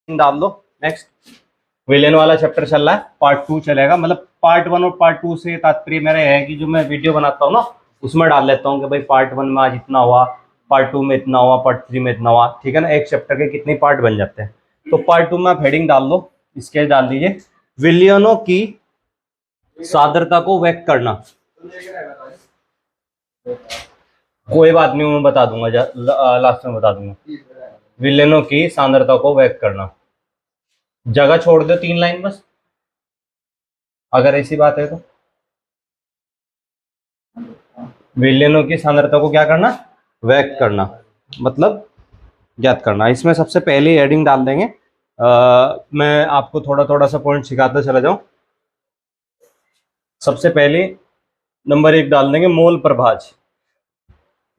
डाल दो। Next villain वाला चैप्टर चल रहा है, पार्ट 2 चलेगा। मतलब पार्ट 1 और पार्ट 2 से तात्पर्य मेरा है कि जो मैं वीडियो बनाता हूँ ना उसमें डाल लेता हूँ कि भाई पार्ट 1 में आज इतना हुआ, पार्ट 2 में इतना हुआ, पार्ट 3 में इतना हुआ, ठीक है ना। एक चैप्टर के कितने पार्ट बन जाते हैं। तो पार्ट 2 में आप हेडिंग डाल दो, इसके डाल दीजिए विलियनों की सादरता को व्यक्त करना। कोई बात नहीं, मैं बता दूंगा, लास्ट में बता दूंगा। विलेनों की सांद्रता को व्यक्त करना, जगह छोड़ दो 3 लाइन बस, अगर ऐसी बात है तो। विलेनों की सांद्रता को क्या करना, व्यक्त करना, मतलब ज्ञात करना। इसमें सबसे पहले हेडिंग डाल देंगे। मैं आपको थोड़ा थोड़ा सा पॉइंट सिखाता चला जाऊं। सबसे पहले नंबर 1 डाल देंगे मोल प्रभाज।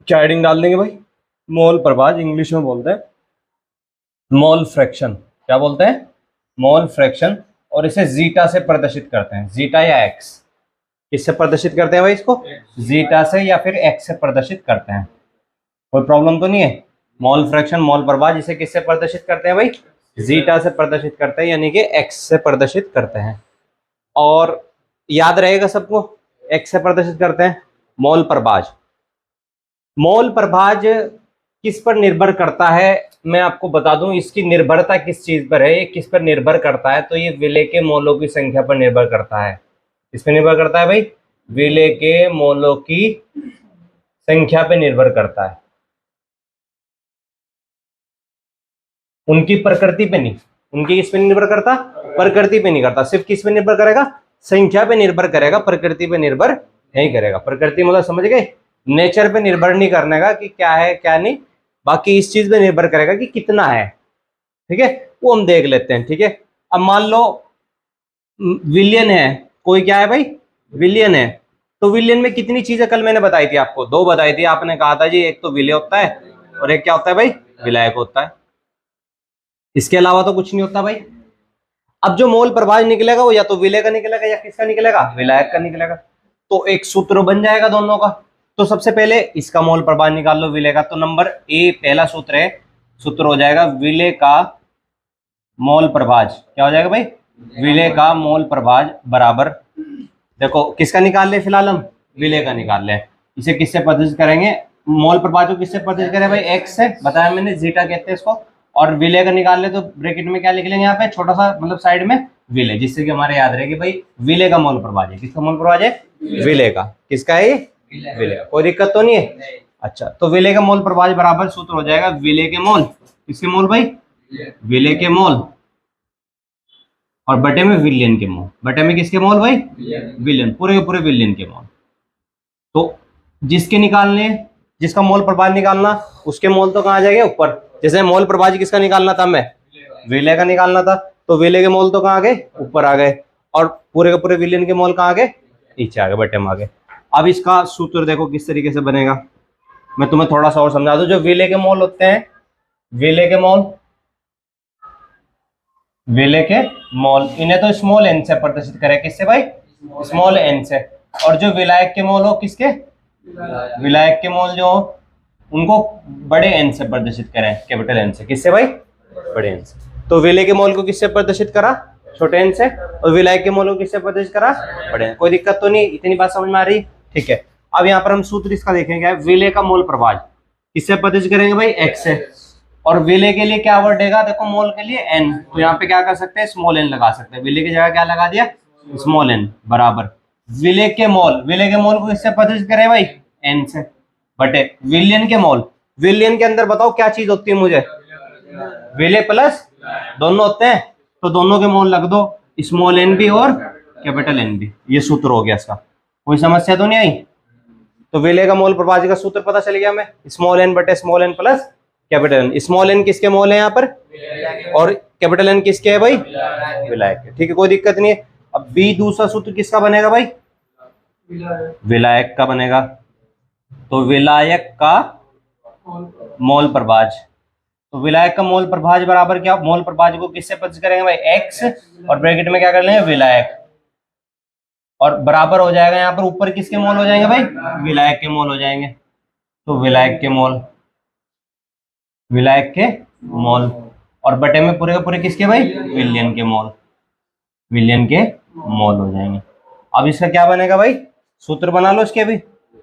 क्या हेडिंग डाल देंगे भाई, मोल प्रभाज, इंग्लिश में बोलते हैं मोल फ्रैक्शन। क्या बोलते हैं, मोल फ्रैक्शन। और इसे जीटा से प्रदर्शित करते हैं, जीटा या एक्स। किससे प्रदर्शित करते हैं भाई इसको, जीटा से या फिर एक्स से प्रदर्शित करते हैं। कोई प्रॉब्लम तो नहीं है। मोल फ्रैक्शन, मोल प्रभाज, इसे किससे प्रदर्शित करते हैं भाई, जीटा से प्रदर्शित करते हैं, यानी कि एक्स से प्रदर्शित करते हैं। और याद रहेगा सबको, एक्स से प्रदर्शित करते हैं मोल प्रभाज। मोल प्रभाज किस पर निर्भर करता है, मैं आपको बता दूं इसकी निर्भरता किस चीज पर है। ये किस पर निर्भर करता है, तो ये विलेय के मोलों की संख्या पर निर्भर करता है। किस पर निर्भर करता है भाई, विलेय के मोलों की संख्या पर निर्भर करता है, उनकी प्रकृति पे नहीं। उनकी किस पे निर्भर करता, प्रकृति पे नहीं करता। सिर्फ किस पे निर्भर करेगा, संख्या पे निर्भर करेगा, प्रकृति पे निर्भर नहीं करेगा। प्रकृति मतलब समझ गए, नेचर पे निर्भर नहीं करने का कि क्या है क्या नहीं, बाकी इस चीज पे निर्भर करेगा कि कितना है, ठीक है। वो हम देख लेते हैं, ठीक है। अब मान लो विलियन है, कोई क्या है भाई, विलियन है। तो विलियन में कितनी चीजें कल मैंने बताई थी आपको, 2 बताई थी। आपने कहा था जी एक तो विलेय होता है और एक क्या होता है भाई, विलायक होता है। इसके अलावा तो कुछ नहीं होता भाई। अब जो मोल प्रभाज निकलेगा वो या तो विलेय का निकलेगा या किसका निकलेगा, विलायक का निकलेगा। तो एक सूत्र बन जाएगा दोनों का। तो सबसे पहले इसका मोल प्रभाज निकाल लो विलेय का। तो नंबर ए पहला सूत्र है, सूत्र हो जाएगा विलेय का मोल प्रभाज। क्या हो जाएगा भाई, विलेय का मोल प्रभाज बराबर, देखो किसका निकाल ले फिलहाल हम, विलेय का निकाल ले। इसे किससे प्रदर्शित करेंगे, मोल प्रभाज को किससे प्रदर्शित करें भाई, एक्स से, बताया मैंने, जीटा कहते हैं इसको। और विलेय का निकाल ले तो ब्रैकेट में क्या लिख लेंगे यहाँ पे, छोटा सा मतलब साइड में विलेय, जिससे कि हमारे याद रहे कि भाई विलेय का मोल प्रभाज है। किसका मोल प्रभाज है, विलेय का। किसका है ये, विलेय। कोई दिक्कत तो नहीं है। अच्छा, तो विलेय का मोल प्रभाज बराबर सूत्र हो जाएगा विलेय के मोल, किसके मोल भाई, विलेय के मोल, और बटे में विलियन के मोल। बटे में किसके मोल भाई, विलियन, पूरे के पूरे विलियन के मोल। तो जिसके निकालने, जिसका मोल प्रभाज निकालना, उसके मोल तो कहाँ आ जाएंगे, ऊपर। जैसे मोल प्रभाज किसका निकालना था, मैं विलेय का निकालना था, तो विलेय के मोल तो कहाँ आ गए, ऊपर आ गए। और पूरे के पूरे विलियन के मोल कहाँ आ गए, नीचे आ गए, बटे में आ गए। अब इसका सूत्र देखो किस तरीके से बनेगा, मैं तुम्हें थोड़ा सा और समझा दूं। जो विलेय के मोल होते हैं, विलेय के मोल, विलेय के मोल, इन्हें तो स्मॉल एन से प्रदर्शित करें। किससे भाई, स्मॉल एन से। और जो विलायक के मोल हो, किसके, विलायक के मोल जो हो उनको बड़े एन से प्रदर्शित करें, कैपिटल एन से। किससे भाई, बड़े एन से। तो विलेय के मोल को किससे प्रदर्शित करा, छोटे एन से, और विलायक के मोल को किससे प्रदर्शित करा, बड़े एन। कोई दिक्कत तो नहीं, इतनी बात समझ में आ रही, ठीक है। अब यहाँ पर हम सूत्र इसका देखेंगे, विलेय का मोल प्रभाज किससे प्रदर्शित करेंगे भाई, एक्स से। और विलेय के लिए क्या वर्ड देगा, देखो मोल के लिए एन, तो यहाँ पे क्या कर सकते हैं, स्मॉल एन लगा सकते हैं। विलेय की जगह क्या लगा दिया, स्मॉल एन बराबर विलेय के मोल। विलेय के मोल को किससे प्रदर्शित करें भाई, एन से, बटे विलियन के मोल। विलियन के अंदर बताओ क्या चीज होती है मुझे, विलेय प्लस दोनों होते हैं, तो दोनों के मोल लग दो, स्मॉल एन भी और कैपिटल एन भी। ये सूत्र हो गया इसका, कोई समस्या तो नहीं आई। तो विलेय का मोल प्रभाज का सूत्र पता चल गया हमें, स्मॉल एन बटे small n plus capital N. Small n किसके मोल है यहाँ पर, और कैपिटल एन किसके है भाई, विलायक के, ठीक है, कोई दिक्कत नहीं है। अब बी दूसरा सूत्र किसका बनेगा भाई, विलायक का बनेगा। तो विलायक का मोल प्रभाज, तो विलायक का मोल प्रभाज बराबर क्या, मोल प्रभाज को किससे प्रदर्शित करेंगे भाई, एक्स, और ब्रैकेट में क्या कर लेंगे, विलायक, और बराबर हो जाएगा यहाँ पर ऊपर किसके मोल हो जाएंगे भाई, विलायक के मोल हो जाएंगे। तो विलायक के मोल, विलायक के मोल, और बटे में पूरे के पूरे किसके भाई, विलियन के मोल, विलियन के मोल हो जाएंगे। अब इसका क्या बनेगा भाई, सूत्र बना लो इसके भी।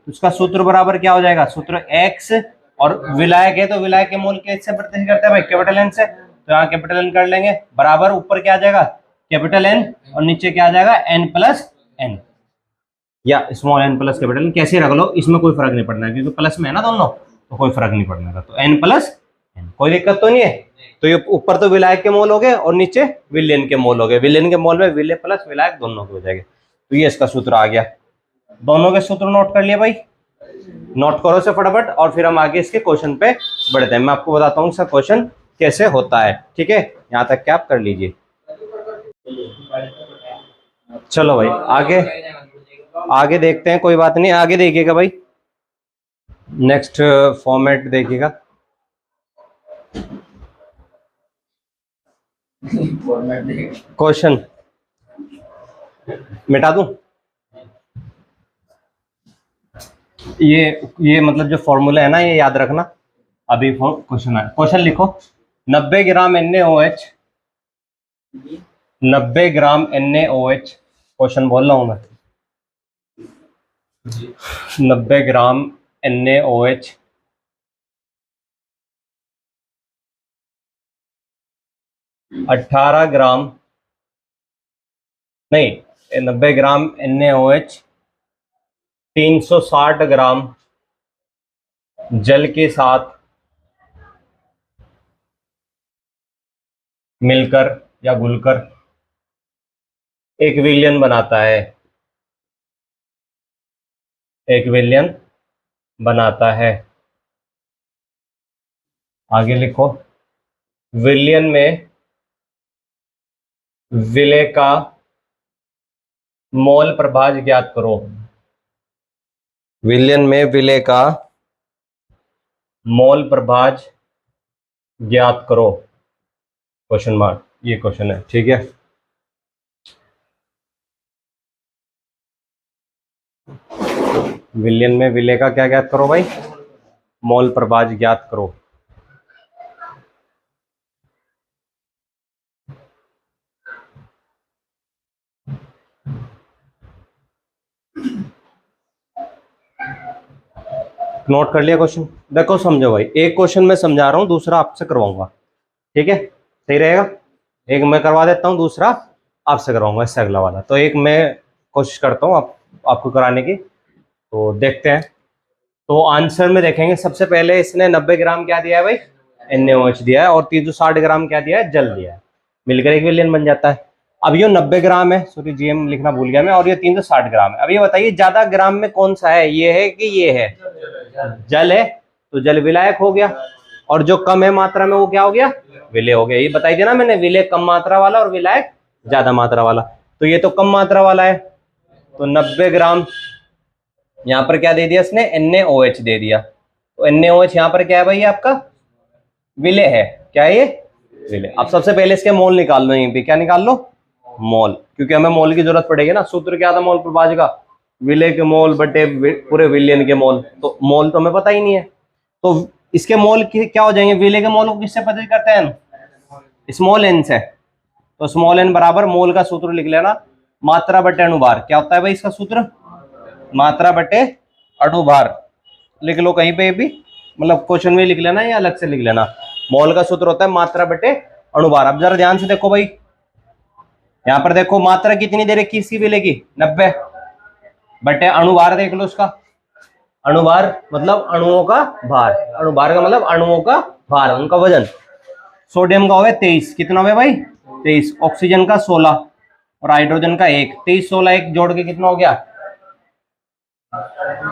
उसका सूत्र बराबर क्या हो जाएगा, सूत्र x, और विलायक है तो विलायक के मोल किससे प्रतिस्थापित करते हैं भाई, कैपिटल एन से, तो यहाँ कैपिटल एन कर लेंगे, बराबर ऊपर क्या आ जाएगा कैपिटल एन और नीचे क्या आ जाएगा n प्लस एन, या small n plus capital N, कैसे रख लो, इसमें कोई फर्क नहीं पड़ना है क्योंकि प्लस में है ना दोनों, तो कोई फर्क नहीं पड़ने का, तो n प्लस एन, कोई दिक्कत तो नहीं है। तो ये ऊपर तो विलायक के मोल हो गए और नीचे विलियन के मोल हो गए, विलियन के मोल में विलय प्लस विलायक दोनों के हो जाएंगे, तो ये इसका सूत्र आ गया। दोनों के सूत्र नोट कर लिया भाई, नोट करो से फटाफट, और फिर हम आगे इसके क्वेश्चन पे बढ़ते हैं। मैं आपको बताता हूँ इसका क्वेश्चन कैसे होता है, ठीक है, यहाँ तक क्या आप कर लीजिए। चलो भाई आगे आगे देखते हैं, कोई बात नहीं, आगे देखिएगा भाई, नेक्स्ट फॉर्मेट देखिएगा। क्वेश्चन मिटा दूं, ये मतलब जो फॉर्मूला है ना, ये याद रखना। अभी क्वेश्चन है, क्वेश्चन लिखो, 90 ग्राम NaOH, 90 ग्राम NaOH, क्वेश्चन बोल रहा हूं मैं, 90 ग्राम NaOH 18 ग्राम, नहीं 90 ग्राम NaOH 360 ग्राम जल के साथ मिलकर या घुलकर एक विलयन बनाता है, एक विलयन बनाता है। आगे लिखो, विलयन में विलय का मोल प्रभाज ज्ञात करो, विलयन में विलय का मोल प्रभाज ज्ञात करो, क्वेश्चन मार्क, ये क्वेश्चन है, ठीक है। विलयन में विलय का क्या ज्ञात करो भाई, मोल प्रभाज ज्ञात करो। नोट कर लिया क्वेश्चन, देखो समझो भाई, एक क्वेश्चन मैं समझा रहा हूं, दूसरा आपसे करवाऊंगा, ठीक है, सही रहेगा। एक मैं करवा देता हूं, दूसरा आपसे करवाऊंगा, इससे अगला वाला। तो एक मैं कोशिश करता हूं आपको कराने की, तो देखते हैं। तो आंसर में देखेंगे, सबसे पहले इसने 90 ग्राम क्या दिया है भाई, NaOH दिया है, और 360 ग्राम क्या दिया है, जल दिया है, मिलकर एक विलयन बन जाता है। अब ये 90 ग्राम है, सॉरी GM लिखना भूल गया मैं, और ये 360 ग्राम है। अब ये बताइए ज्यादा ग्राम में कौन सा है, ये है कि ये है, जल है, तो जल विलायक हो गया, और जो कम है मात्रा में वो क्या हो गया, विलय हो गया। ये बताई दिया ना मैंने, विलय कम मात्रा वाला और विलायक ज्यादा मात्रा वाला, तो ये तो कम मात्रा वाला है, तो 90 ग्राम यहाँ पर क्या दे दिया इसने, NaOH दे दिया, तो NaOH यहाँ पर क्या है भाई, आपका विलय है, क्या है ये, विलय। अब सबसे पहले इसके मोल निकाल लो, यहीं पे क्या निकाल लो, मोल, क्योंकि हमें मोल की जरूरत पड़ेगी ना। सूत्र क्या था मोल प्रभाज का, विलय के मोल बटे पूरे विलयन के मोल, तो मोल तो हमें पता ही नहीं है, तो इसके मोल क्या हो जाएंगे, विलय के मोल को किससे पता करते हैं, स्मॉल एन से, तो स्मॉल एन बराबर मोल का सूत्र लिख लेना, मात्रा बटे अणुभार। क्या होता है भाई इसका सूत्र, मात्रा बटे अणुभार, लिख लो कहीं पे भी, मतलब क्वेश्चन में लिख लेना या अलग से लिख लेना। मोल का सूत्र होता है मात्रा बटे अणुभार। अब जरा ध्यान से देखो भाई, यहां पर देखो मात्रा कितनी दे रखी इसकी विलय की, 90 बटे अणुभार देख लो उसका, अणुभार मतलब अणुओं का भार, अणुभार का मतलब अणुओं का भार, उनका वजन। सोडियम का हो गया 23, कितना हो गया भाई 23, ऑक्सीजन का 16 और हाइड्रोजन का 1, 23 16 1 जोड़ के कितना हो गया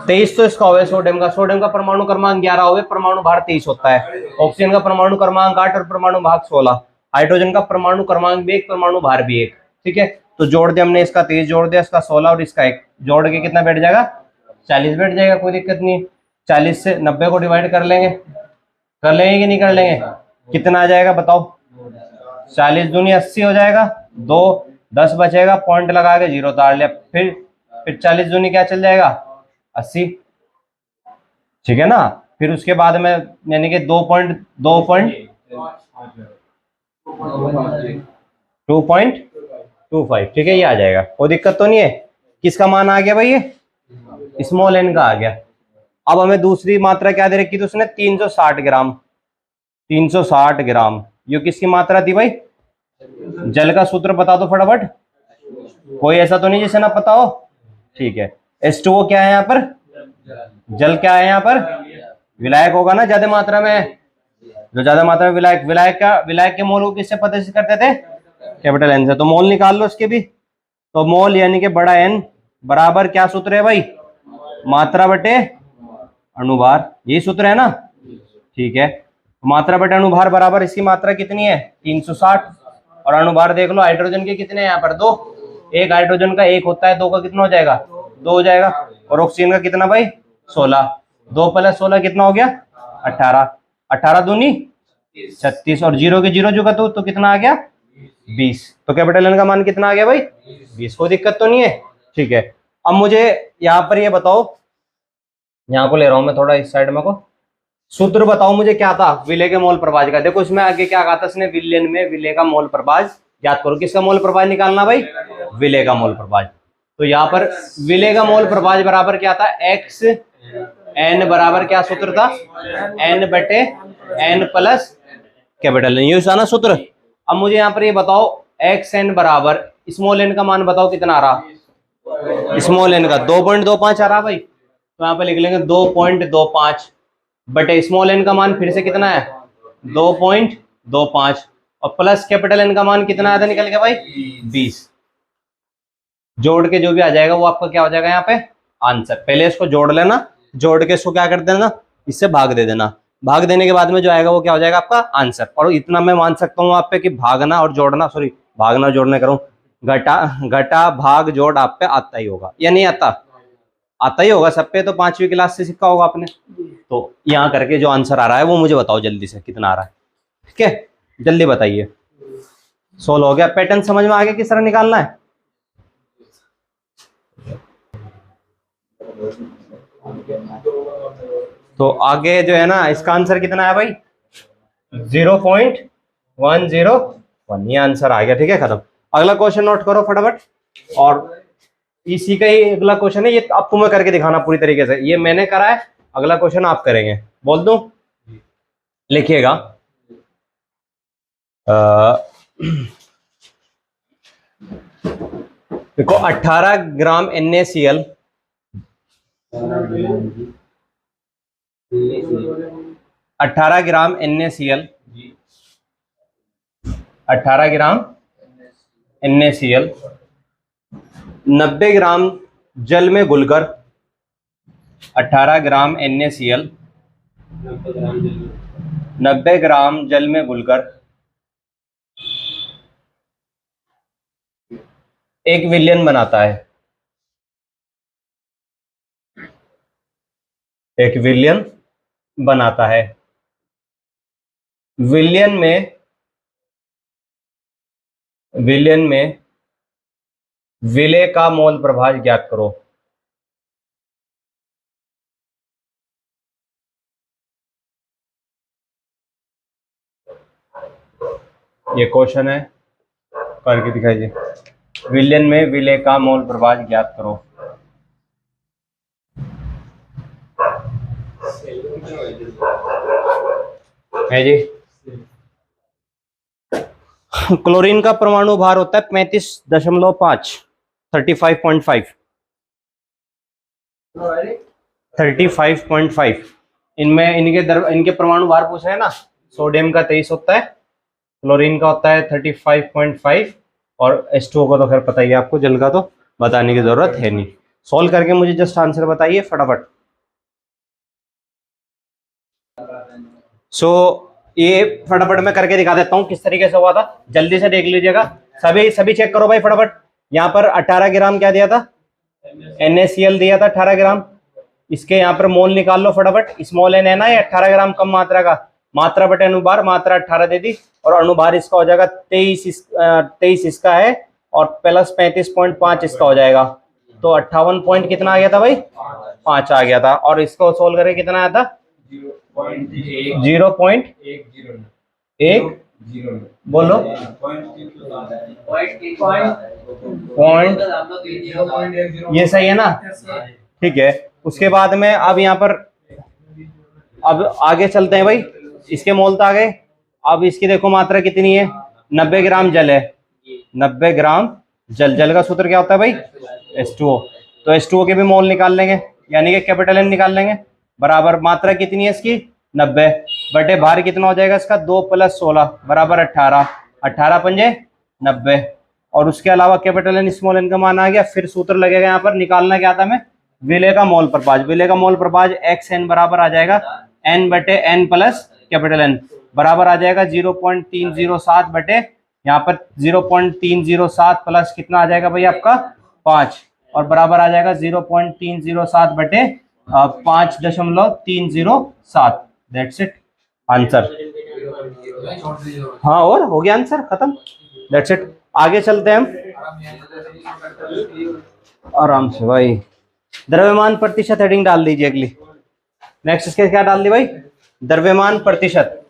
23। तो इसका हो गया सोडियम का, सोडियम का परमाणु क्रमांक 11 हो गया, परमाणु भार 23 होता है। ऑक्सीजन का परमाणु क्रमांक 8 और परमाणु भार 16, हाइड्रोजन का परमाणु क्रमांक भी 1, परमाणु भार भी 1, ठीक है। तो जोड़ दिया हमने, इसका 23 जोड़ दिया, इसका 16 और इसका 1 जोड़ के कितना बैठ जाएगा 40 बैठ जाएगा, कोई दिक्कत नहीं। 40 से 90 को डिवाइड कर लेंगे कि नहीं कर लेंगे, कितना आ जाएगा बताओ, 40 दूनी 80 हो जाएगा, 2 10 बचेगा, पॉइंट लगा के 0 उतार लिया, फिर 40 दूनी क्या चल जाएगा 80, ठीक है ना। फिर उसके बाद में यानी कि 2.5 2.25, ठीक है, ये आ जाएगा, कोई दिक्कत तो नहीं है। किसका मान आ गया भाई, ये स्मॉल एन का आ गया। अब हमें दूसरी मात्रा क्या दे रखी थी उसने, 360 ग्राम। 360 ग्राम, ये किसकी मात्रा थी भाई? जल का सूत्र बता दो फटाफट, कोई ऐसा तो नहीं जिसे ना पता हो, ठीक है। H2O क्या है यहाँ पर? जल। क्या है यहाँ पर? विलायक होगा ना ज्यादा मात्रा में, जो ज्यादा मात्रा में विलायक। विलायक के मोल को किससे प्रदर्शित करते थे? कैपिटल एन से। तो मोल निकाल लो इसके भी। तो मोल यानी कि बड़ा एन बराबर क्या सूत्र है भाई? मात्रा बटे अणुभार, यही सूत्र है ना, ठीक है। मात्रा बटे अणुभार बराबर इसकी मात्रा कितनी है? 360। और अणुभार देख लो, हाइड्रोजन के कितने हैं यहाँ पर? 2। एक हाइड्रोजन का 1 होता है, 2 का कितना हो जाएगा? 2 हो जाएगा। और ऑक्सीजन का कितना भाई? 16। 2 + 16 कितना हो गया? 18। 18 दूनी 36, और 0 के 0 जुगा तो कितना आ गया? 20। तो कैपिटल एन का मान कितना आ गया भाई? 20। कोई दिक्कत तो नहीं है, ठीक है। अब मुझे यहाँ पर ये बताओ, यहाँ को ले रहा हूं मैं थोड़ा इस साइड में को, सूत्र बताओ मुझे क्या था विलेय के मोल प्रभाज का। देखो इसमें आगे क्या कहा था इसने, विलयन में विलेय का मोल प्रभाज याद करो। किसका मोल प्रभाज निकालना भाई? विलेय का मोल प्रभाज। तो यहाँ पर विलेय का मोल प्रभाज बराबर क्या था? एक्स एन बराबर क्या सूत्र था? एन बटे एन प्लस कैपिटल एन, ये ना सूत्र। अब मुझे यहाँ पर ये बताओ, एक्स एन बराबर स्मॉल एन का मान बताओ कितना आ रहा? स्मॉल एन का 2.25 आ रहा भाई, तो यहाँ पे लिख लेंगे 2.25 बटे स्मॉल एन का मान फिर से कितना है? 2.25, और प्लस कैपिटल एन का मान कितना आया था निकल के भाई? 20। जोड़ के जो भी आ जाएगा वो आपका क्या हो जाएगा यहाँ पे? आंसर। पहले इसको जोड़ लेना, जोड़ के इसको क्या कर देना? इससे भाग दे देना। भाग देने के बाद में जो आएगा वो क्या हो जाएगा? आपका आंसर। और इतना मैं मान सकता हूँ आप पे कि भागना और जोड़ना, सॉरी भागना जोड़ना करूँ, घटा भाग जोड़ आप पे आता ही होगा या नहीं आता? आता ही होगा सब पे, तो 5वीं क्लास से सीखा होगा आपने। तो यहाँ करके जो आंसर आ रहा है वो मुझे बताओ जल्दी से कितना आ रहा है, ठीक है, जल्दी बताइए। सोल्व हो गया? पैटर्न समझ में आ गया किस तरह निकालना है? तो आगे जो है ना, इसका आंसर कितना है भाई? 0.101, ये आंसर आ गया, ठीक है, खत्म। अगला क्वेश्चन नोट करो फटाफट, और इसी का ही अगला क्वेश्चन है ये, अब तुम्हें करके दिखाना पूरी तरीके से। ये मैंने करा है, अगला क्वेश्चन आप करेंगे। बोल दूं? लिखिएगा, देखो 18 ग्राम NaCl, 18 ग्राम NaCl, 18 ग्राम NaCl 90 ग्राम जल में घुलकर, 18 ग्राम NaCl 90 ग्राम जल में घुलकर एक विलयन बनाता है। एक विलयन बनाता है। विलयन में विलेय का मोल प्रभाज ज्ञात करो। ये क्वेश्चन है, करके दिखाइए। विलयन में विलेय का मोल प्रभाज ज्ञात करो। है जी, क्लोरीन का परमाणु भार होता है 35.5, 35.5, 35.5। इनमें इनके परमाणु भार पूछ रहे हैं ना। सोडियम का 23 होता है, क्लोरीन का होता है 35.5, और H2O को तो खैर पता ही है आपको, जल का तो बताने की जरूरत है नहीं। सॉल्व करके मुझे जस्ट आंसर बताइए फटाफट। ये फटाफट मैं करके दिखा देता हूं किस तरीके से हुआ था, जल्दी से देख लीजिएगा। सभी चेक करो भाई फटाफट। यहाँ पर 18 ग्राम क्या दिया था? NaCl दिया था 18 ग्राम। इसके यहाँ पर मोल निकाल लो फटाफट। स्मॉल एन है ना, ये 18 ग्राम कम मात्रा का, मात्रा बटे अणुभार, मात्रा 18 दे दी, और अणुभार इसका हो जाएगा 23 इसका है, और प्लस 35.5 इसका हो जाएगा। तो 58 पॉइंट कितना आ गया था भाई? 5 आ गया था। और इसको सोल्व करके कितना आया था? 0.1 बोलो। पॉइंट, ये सही है ना? ठीक है। उसके बाद में अब यहाँ पर अब आगे चलते हैं भाई, इसके मोल तो आ गए। अब इसकी देखो मात्रा कितनी है, 90 ग्राम जल है, 90 ग्राम जल। जल का सूत्र क्या होता है भाई? H2O। तो H2O के भी मोल निकाल लेंगे, यानी कि कैपिटल N निकाल लेंगे। बराबर मात्रा कितनी है इसकी? 90 बटे भार कितना हो जाएगा इसका? 2 + 16 बराबर 18। 18 पंजे 90। और उसके अलावा कैपिटल N स्मॉल n का मान आ गया। फिर सूत्र लगेगा यहाँ पर, निकालना क्या था हमें? विलेय का मोल प्रभाज। विलेय का मोल प्रभाज XN बराबर आ जाएगा N बटे N प्लस कैपिटल N, बराबर आ जाएगा 0.307 बटे यहाँ पर 0.307 प्लस कितना आ जाएगा भाई आपका? 5, और बराबर आ जाएगा 0.307 बटे 5.307। That's it answer. हाँ, और हो गया आंसर, खत्म। That's it. आगे चलते हैं हम आराम से भाई। द्रव्यमान प्रतिशत हेडिंग डाल दीजिए अगली। नेक्स्ट इसके क्या डाल दी भाई? द्रव्यमान प्रतिशत।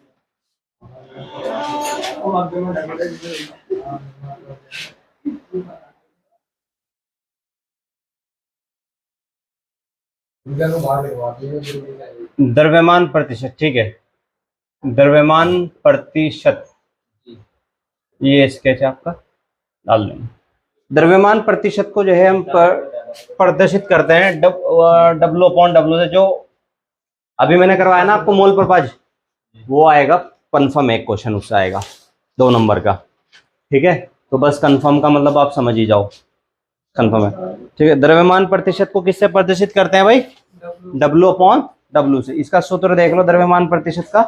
द्रव्यमान प्रतिशत, ठीक है। द्रव्यमान प्रतिशत, ये स्केच आपका डाल देंगे। द्रव्यमान प्रतिशत को जो है हम प्रदर्शित करते हैं W/W से। जो अभी मैंने करवाया ना आपको मोल प्रभाज, वो आएगा कंफर्म, एक क्वेश्चन उससे आएगा 2 नंबर का। ठीक है, तो बस कंफर्म का मतलब आप समझ ही जाओ, कंफर्म है। ठीक है, द्रव्यमान प्रतिशत को किससे प्रदर्शित करते हैं भाई? W/W से। इसका सूत्र देख लो द्रव्यमान प्रतिशत का।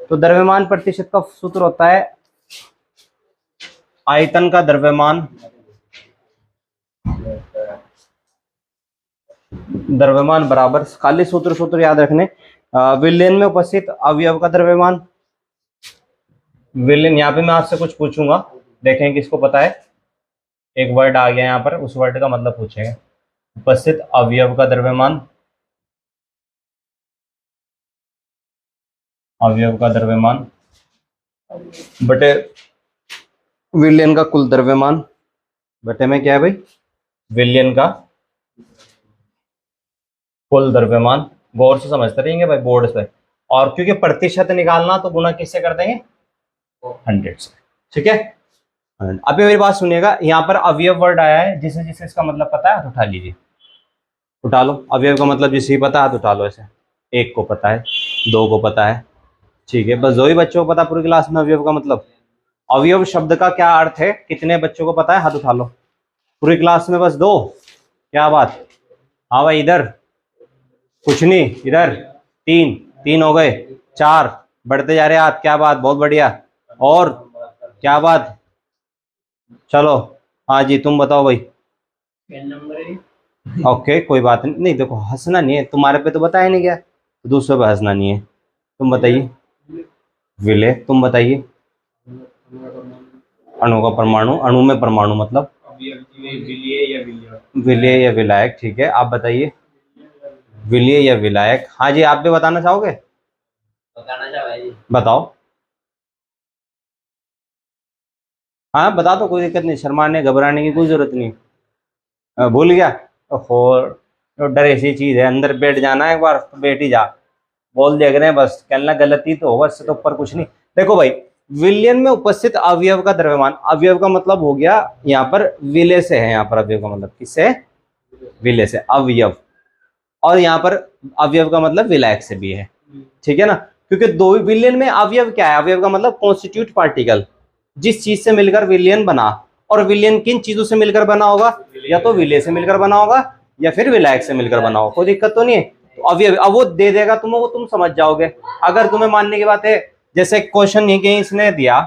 तो द्रव्यमान प्रतिशत का सूत्र होता है आयतन का द्रव्यमान, द्रव्यमान बराबर, खाली सूत्र याद रखने, विलयन में उपस्थित अवयव का द्रव्यमान। विलयन, यहाँ पे मैं आपसे कुछ पूछूंगा, देखें किसको पता है। एक वर्ड आ गया यहाँ पर, उस वर्ड का मतलब पूछेंगे। उपस्थित अवयव का द्रव्यमान, अवयव का द्रव्यमान बटे विलयन का कुल द्रव्यमान, बटे में क्या है भाई? विलयन का कुल द्रव्यमान। गौर से समझते रहेंगे भाई बोर्ड पे। और क्योंकि प्रतिशत निकालना तो गुना किससे कर देंगे? 100 से। ठीक है, अभी मेरी बात सुनिएगा। यहाँ पर अवयव वर्ड आया है, जिसे जिसे इसका मतलब पता है उठा लीजिए, उठा लो। अवयव का मतलब जिसे ही पता है तो उठा लो। ऐसे एक को पता है, 2 को पता है, ठीक है, बस 2 ही बच्चों को पता पूरी क्लास में अवयव का मतलब। अवयव शब्द का क्या अर्थ है, कितने बच्चों को पता है? हाथ उठा लो। पूरी क्लास में बस 2? क्या बात। हाँ भाई, इधर कुछ नहीं, इधर 3 हो गए, 4 बढ़ते जा रहे हाथ। क्या बात, बहुत बढ़िया। और क्या बात, चलो हाँ जी, तुम बताओ भाई। ओके, कोई बात नहीं। देखो, हंसना नहीं है, तुम्हारे पे तो बताया नहीं गया, दूसरों पे हंसना नहीं है। तुम बताइए विलय, तुम बताइए। अणु का परमाणु, अणु में परमाणु मतलब विलय या विलायक। ठीक है, आप बताइए विलय या विलायक। हाँ जी, आप भी बताना चाहोगे? बताओ। हाँ बता दो, कोई दिक्कत नहीं, शर्माने घबराने की कोई जरूरत नहीं। भूल गया? और तो डर ऐसी चीज है, अंदर बैठ जाना एक बार तो बैठ ही जा। बोल देख रहे हैं बस, कहना गलती तो होगा, इससे तो ऊपर कुछ नहीं। देखो भाई, विलयन में उपस्थित अवयव का द्रव्यमान, अवयव का मतलब हो गया यहाँ पर विलय से है। यहाँ पर अवयव का मतलब किससे? विलय से, अवयव। और यहाँ पर अवयव का मतलब विलायक से भी है। ठीक है ना, क्योंकि 2 विलयन में अवयव क्या है? अवयव का मतलब कॉन्स्टिट्यूट पार्टिकल, जिस चीज से मिलकर विलयन बना। और विलयन किन चीजों से मिलकर बना होगा? या तो विलय से मिलकर बना होगा या फिर विलायक से मिलकर बना होगा। कोई दिक्कत तो नहीं है। तो अवयव अब वो दे देगा तुम्हें, वो तुम समझ जाओगे। अगर तुम्हें मानने की बात है, जैसे क्वेश्चन ये कि इसने दिया,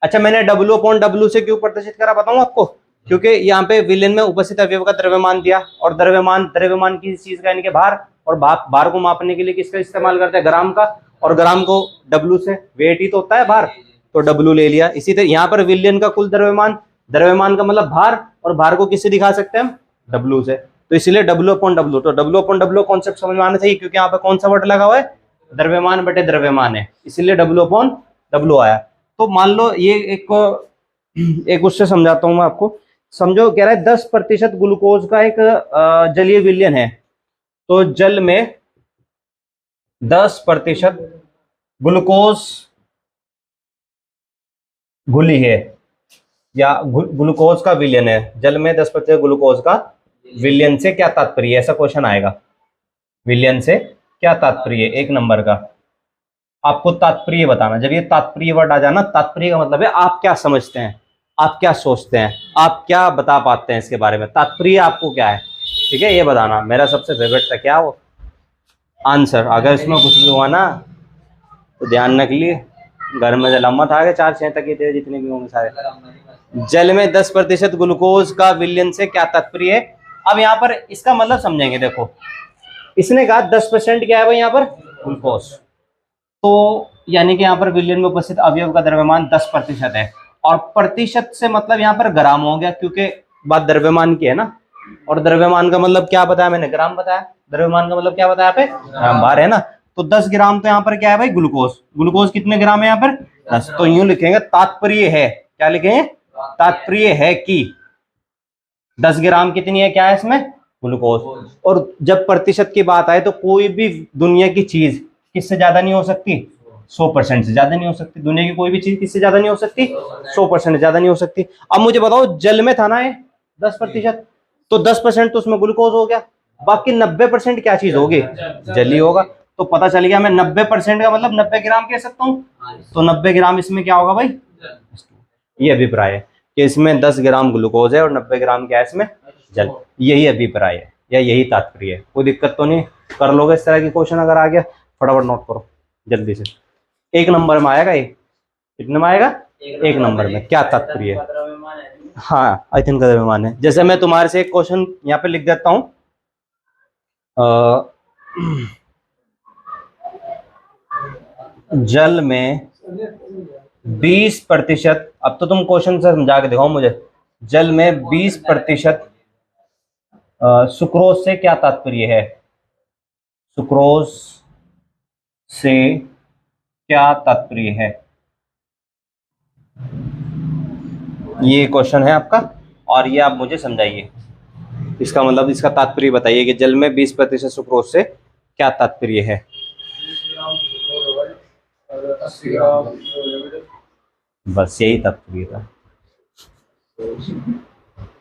अच्छा मैंने W/W से क्यों प्रदर्शित करा बताऊं आपको? क्योंकि यहाँ पे विलयन में उपस्थित अवयव का द्रव्यमान दिया, और द्रव्यमान की चीज का, यानी कि भार, और भार को मापने के लिए किसका इस्तेमाल करते हैं? ग्राम का। और ग्राम को W से, वेट ही तो होता है भार, तो W ले लिया। इसी तरह यहाँ पर विलयन का कुल द्रव्यमान, द्रव्यमान का मतलब भार, और भार को किससे दिखा सकते हैं हम? W से। तो इसलिए W/W। तो W/W कॉन्सेप्ट समझ में आना चाहिए, क्योंकि यहाँ पे कौन सा वर्ड लगा हुआ है? द्रव्यमान बटे द्रव्यमान है, इसलिए W/W आया। तो मान लो ये एक उससे समझाता हूं मैं आपको। समझो, कह रहा है 10% ग्लूकोज का एक जलीय विलयन है। तो जल में 10% ग्लूकोज घुली है, या ग्लूकोज का विलयन है। जल में 10% ग्लूकोज का विलयन से क्या तात्पर्य है, ऐसा क्वेश्चन आएगा। विलयन से क्या तात्पर्य है, 1 नंबर का। आपको तात्पर्य बताना। जब ये तात्पर्य वर्ड आ जाना, तात्पर्य का मतलब है आप क्या समझते हैं, आप क्या सोचते हैं, आप क्या बता पाते हैं इसके बारे में। तात्पर्य आपको क्या है, ठीक है, ये बताना। मेरा सबसे फेवरेट था क्या, वो आंसर। अगर इसमें कुछ भी हुआ ना तो ध्यान रख लिए, घर में जला मत आ गए 4-6 तक ये थे जितने भी होंगे सारे। जल में 10% ग्लूकोज का विलयन से क्या तात्पर्य है। अब यहाँ पर इसका मतलब समझेंगे। देखो, इसने कहा 10% क्या है भाई यहाँ पर, ग्लूकोज। तो यानी कि यहाँ पर विलयन में उपस्थित अवयव का द्रव्यमान 10% है। और प्रतिशत से मतलब यहाँ पर ग्राम हो गया, क्योंकि बात द्रव्यमान की है ना। और द्रव्यमान का मतलब क्या बताया मैंने, ग्राम बताया। द्रव्यमान का मतलब क्या बताया पे, ग्राम बार है ना। तो 10 ग्राम तो यहाँ पर क्या है भाई, ग्लूकोज। ग्लूकोज कितने ग्राम है यहाँ पर, 10। तो यूं लिखेंगे, तात्पर्य है, क्या लिखेंगे, तात्पर्य है कि 10 ग्राम कितनी है, क्या है इसमें, ग्लूकोज। और जब प्रतिशत की बात आए तो कोई भी दुनिया की चीज किससे ज्यादा नहीं हो सकती, 100% से ज्यादा नहीं हो सकती। दुनिया की कोई भी चीज किससे ज्यादा नहीं हो सकती, 100% ज्यादा नहीं हो सकती। अब मुझे बताओ, जल में था ना ये 10%, तो 10% तो उसमें ग्लूकोज हो गया, बाकी 90% क्या चीज होगी, जल ही होगा। तो पता चल गया, मैं 90% का मतलब 90 ग्राम कह सकता हूँ। तो 90 ग्राम इसमें क्या होगा भाई, ये अभिप्राय है कि इसमें 10 ग्राम ग्लूकोज है और 90 ग्राम क्या है इसमें, जल। यही अभिप्राय है या यही तात्पर्य है। कोई दिक्कत तो नहीं, कर लोगे इस तरह की क्वेश्चन। अगर आ गया फटाफट नोट करो जल्दी से। 1 नंबर में आएगा ये, कितने में आएगा, 1 नंबर में। क्या तात्पर्य है, हाँ आई थिंक का द्रव्यमान है। जैसे मैं तुम्हारे से एक क्वेश्चन यहाँ पे लिख देता हूँ, जल में 20%, अब तो तुम क्वेश्चन से समझा के दिखाओ मुझे। जल में 20% सुक्रोज से क्या तात्पर्य है, सुक्रोज से क्या तात्पर्य है, ये क्वेश्चन है आपका। और ये आप मुझे समझाइए, इसका मतलब, इसका तात्पर्य बताइए कि जल में 20% सुक्रोज से क्या तात्पर्य है। बस यही तात्पर्य था।